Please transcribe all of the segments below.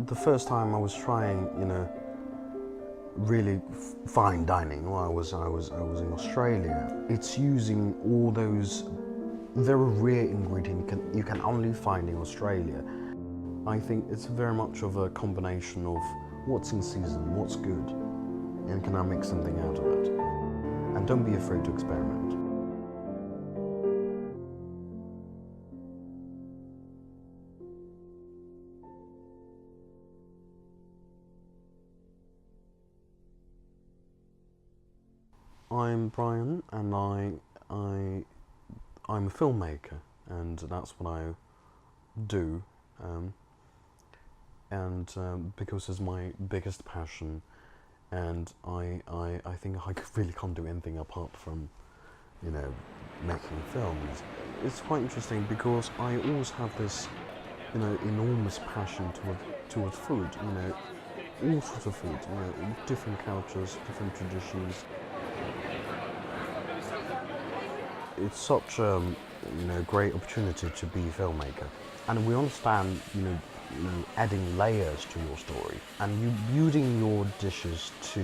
The first time I was trying, really fine dining, well, I was in Australia. It's using all those very rare ingredients you can only find in Australia. I think it's very much of a combination of what's in season, what's good, and can I make something out of it? And don't be afraid to experiment. I'm Bryan, and I'm a filmmaker, and that's what I do. Because it's my biggest passion, and I think I really can't do anything apart from, making films. It's quite interesting because I always have this, enormous passion towards food. All sorts of food. Different cultures, different traditions. It's such a great opportunity to be a filmmaker, and we understand adding layers to your story, and you building your dishes to.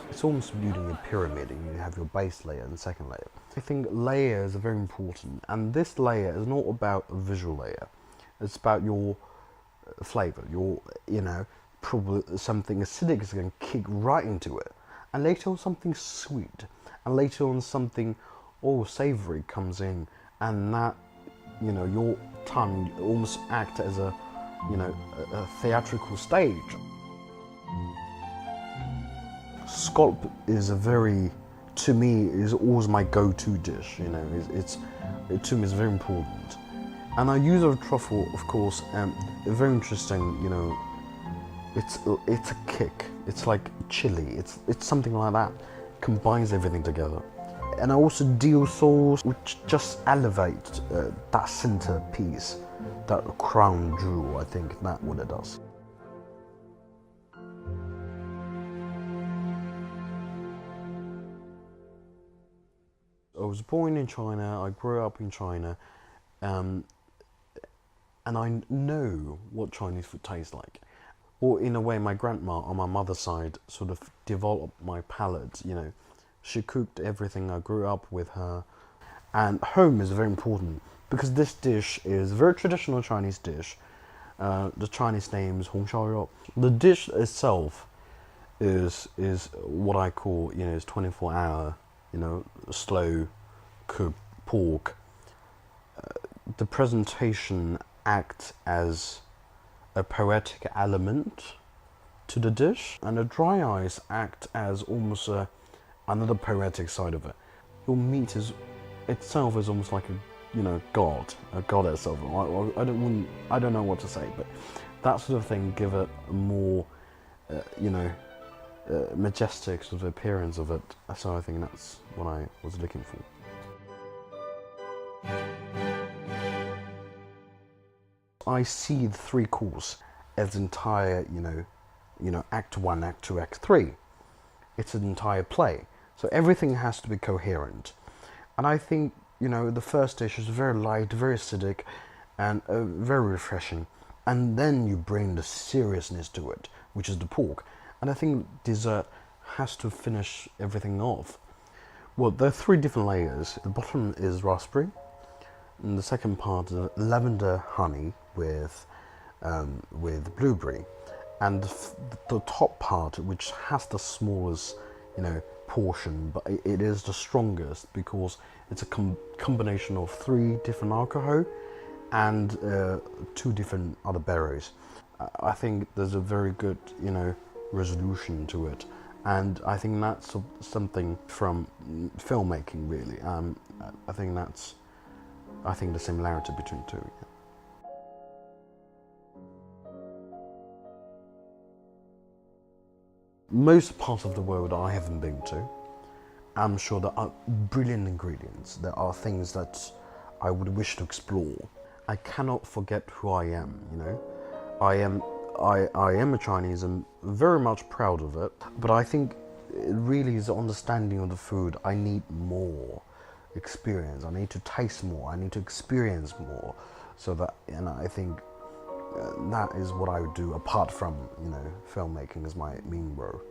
It's almost building a pyramid, and you have your base layer and second layer. I think layers are very important, and this layer is not about a visual layer. It's about your flavor. Your probably something acidic is going to kick right into it, and later on something sweet, and later on something savory comes in, and that your tongue almost act as a theatrical stage. Scallop is to me, is always my go-to dish. To me, it's very important, and I use a truffle, of course. Very interesting. It's a kick. It's like chili. It's something like that. Combines everything together. And I also dill sauce, which just elevates that centerpiece, that crown jewel. I think that's what it does. I was born in China. I grew up in China, and I know what Chinese food tastes like. Or in a way, my grandma on my mother's side sort of developed my palate. She cooked everything. I grew up with her, and home is very important because this dish is a very traditional Chinese dish. The Chinese name is Hong Shao Rou. The dish itself is what I call is 24-hour slow cooked pork. The presentation acts as a poetic element to the dish, and the dry ice act as almost another poetic side of it. Your meat itself is almost like a goddess of it. I don't know what to say, but that sort of thing give it a more majestic sort of appearance of it. So I think that's what I was looking for. I see the three course as entire, Act 1, Act 2, Act 3. It's an entire play. So everything has to be coherent. And I think, the first dish is very light, very acidic, and very refreshing. And then you bring the seriousness to it, which is the pork. And I think dessert has to finish everything off. Well, there are three different layers. The bottom is raspberry, and the second part is lavender honey with blueberry, and the top part, which has the smallest, portion, but it is the strongest because it's a combination of 3 different alcohol and 2 different other berries. I think there's a very good, resolution to it, and I think that's something from filmmaking, really. I think the similarity between the two. Yeah. Most parts of the world I haven't been to. I'm sure there are brilliant ingredients. There are things that I would wish to explore. I cannot forget who I am. I am a Chinese. I'm very much proud of it. But I think it really is the understanding of the food. I need more experience. I need to taste more. I need to experience more. So that, I think that is what I would do apart from, filmmaking as my main role.